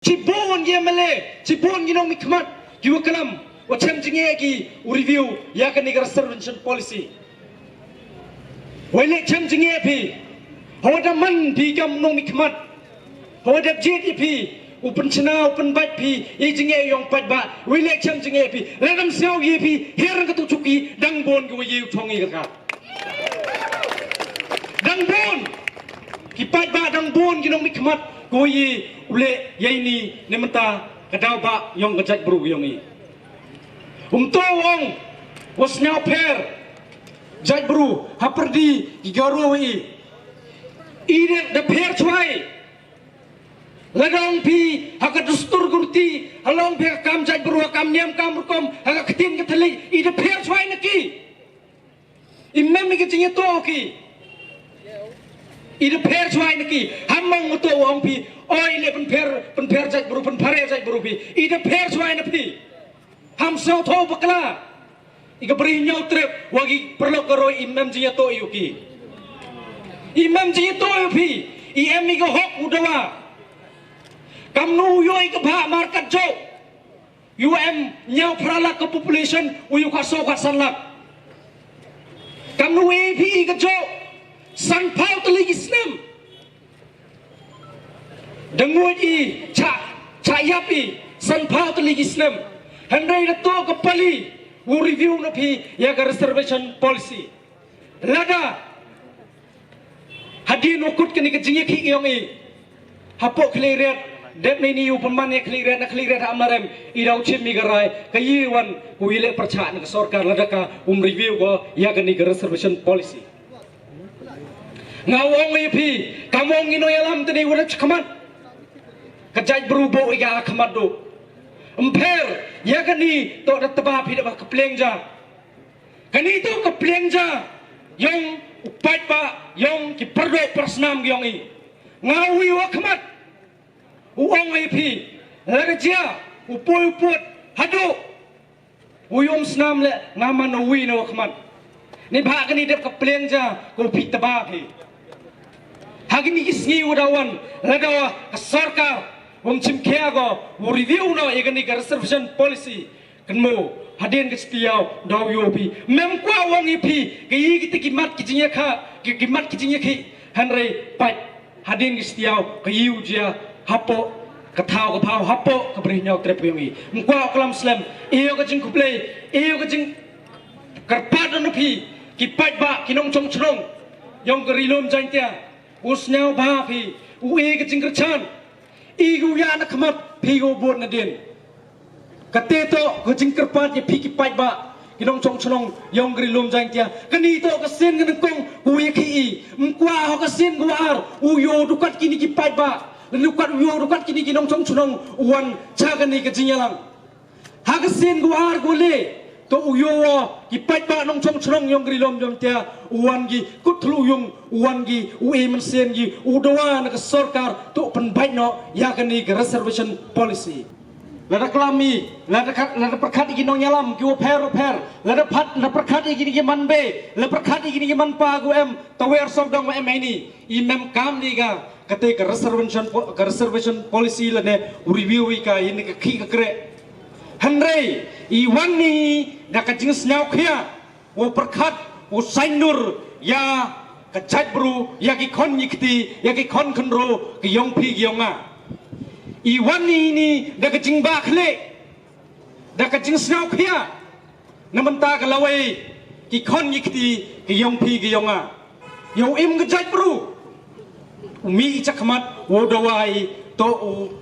Cibon ye mele, cibon ginong mikmat, giwa kalam, wacem jinge ki review ya kan negara intervention policy. Wale cem jinge pi, hawada man pi gam nong mikmat, hawada JDP, upen cina upen bat pi, ye jinge yong pat ba, wale cem jinge pi, ladam siaw ye pi, herang ketu cuki, dang bon giwa ye utongi kakak. Dang bon, ki pat ba dang bon ginong mikmat. Koi ule yaini nementa kadau ba yong gajat bru yong i. Wong was now pair jat bru haperdi igaro i. Ide the pair chwai. Ladang pi hakat dustur gurti halong pi kam jat bru kam niam kam rukom hakat ketin keteli ide pair chwai naki. Imam mi kecingnya to ki. Ida pair chwai naki hamang uto wong pi oi le pen pair jat buru pen pare jat buru pi ida pair chwai na pi ham so tho bakla iga beri nyau trip wagi perlu karo imam jiya to yuki imam jiya to yupi im iga hok udawa kamnu yo iga bha market jo nyau prala ke population uyu kaso kasanlak kamnu ep iga jo sang pau teli Islam denguat i ca yapi sang pau teli Islam hendai dato kepali u review napi ya ga reservation policy lada hadin ukut kini kejingi ki yong i hapok kliret dep ni u peman ya kliret amarem idau chim mi garai kayiwan uile percaya ke sorkar lada ka review go ya ga ni reservation policy ngawong ipi kamong inoyalam tadi udah cekaman kejaj berubo iga kamado emper ya kani to databa pi da keplengja kani to keplengja yang upat pa yang ki perdo persnam gyong i ngawi wa kamat uong ipi lagajia upoy upot hado uyom snam le ngaman uwi na wa kamat ni ba kani dep keplengja ko pi taba pi Hagini kisngi udawan ladawa sarkar cimkea go review no egani reservation policy kenmo hadin kestiau daw yopi mem kwa wong ipi gi giti kimat kijinya kha kimat kijinya ki hanrei pat hadin kestiau kayu dia hapo kathau kaphau hapo kabri nyau trep yongi mkwa kalam slam iyo ka jing kuplei iyo ka jing karpat no pi kipat ba kinong chong chrong yong gerilom jantia usnyau ba pi ue ke jingkerchan igu ya na kamat pi go bot na din kateto ke jingkerpat ye pi ki pai ba kinong chong chnong yong gri lum jang tia kani to ka sen ngan kong ue ki i mkwa ho ka sen guar uyo dukat kini ki pai ba lukat uyo dukat kini kinong chong chnong uan cha kani ke jinyalang ha ka sen guar gole to uyo ki pai ba nong chong chnong yong gri lom jom tia uan gi kutlu yung uan gi ue mensen gi udawa na sarkar to penbaik no ya kani ke reservation policy lada klami lada perkat gi nong nyalam gi per lada pat lada perkat gi gi manbe lada perkat gi gi man pa gu em tawer sob dong em ini imam kam ni ga kate ke reservation policy lane review ka ini ke ki kre Henry iwan ni da kajing snyau khia wo perkat wo sainur ya kajat bru ya ki kon yikti ya ki kon konro ki yong pi yonga iwan ni da kajing ba khle da kajing snyau khia namenta ka lawai ki kon yikti ki yong pi ki yonga yo im kajat bru mi chakmat wo dawai to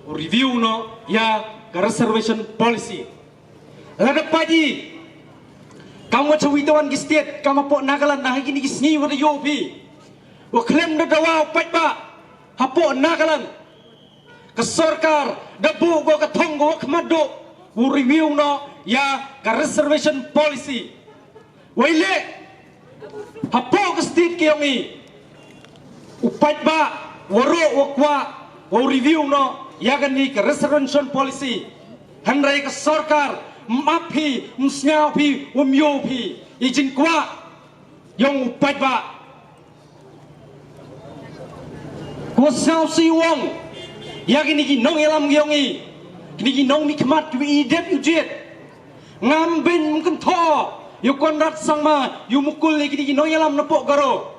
review no ya reservation policy lada paji kamu cawitawan ki state kamu po nagalan nah gini gisni wada yopi wa klem da dawa pat ba hapo nagalan ke sarkar da bu go ka thong go kmado review no ya ka reservation policy waile hapo ke state ki yongi upat ba waro wakwa wa review no ya gani ke reservation policy handrai ke sarkar mapi msnyau pi umyo pi ijin kwa yong upat ba ko sao si wong ya gini ki nong elam giongi gini ki nong mi kemat yu idep yu jet ngambin mungkin tho yu konrat sangma yu mukul gini ki nong elam napok garo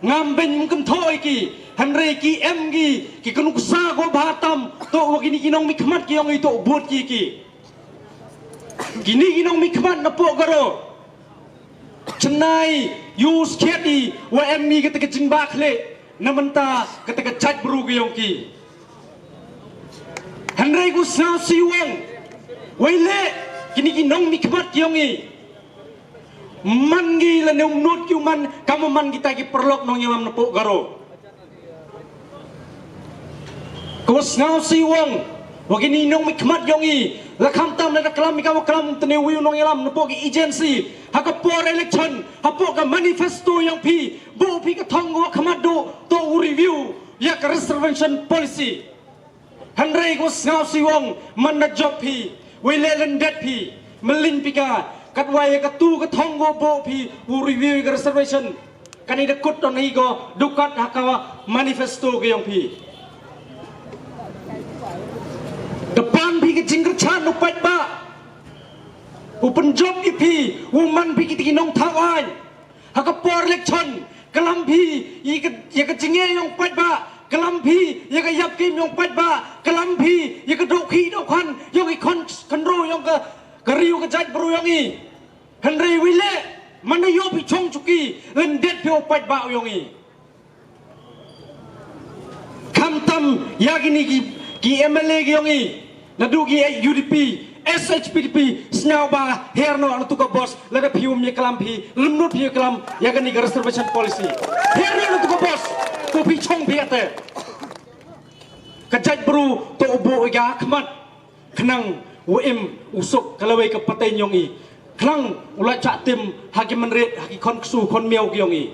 ngambin mungkin tho iki hanre ki em ki kenuksa go batam to gini ki nong mi kemat giongi to buat ki gini ki nong mi kemat napok garo cenai yu skedi wa emmi ketika jimbak le namenta ketika chat bru giongi Henry gu sa siwang waile kini ki nong mi kemat giongi man gi la ne nut ki man kamu man kita ki perlok nong yalam napok garo ko sa siwang wagini nong mi kemat giongi la kam tam la kalam mi kamu kalam tene wi nong yalam napok ki agency haka por election hapo ka manifesto yang pi bo pi ka thongo kemat do to review ya ka reservation policy Henry ko ngau siwong man na job pi wilen det pi melin pika katwai ka tu ka thongo bo pi review ka reservation kani da kut on hi go dukat hakawa manifesto ke yong pi depan pi ke jingker chan upat ba upen job pi woman pi ki nong thawan haka por election kalam pi ya ka jinge yong pat ba kelampi ya ka yap kim yong pat ba kelampi ya ka do khi do khan yong i kon ro yong ka riu ka jat bru yong i henry wile man yo pi chong chuki len det pyo pat ba yong i kam tam ya gini ki mla gi yong i na du gi udp SHPDP snau ba herno anu tuka bos lada pium ye kelampi lemnut ye kelam ya gani ka reservation policy herno anu tuka bos ko pi chong pi ate kajat bru to bo ga khmat khnang uim usuk kalawai ka patay nyong i khnang ula cha tim haki manret haki kon ksu kon miau gyong i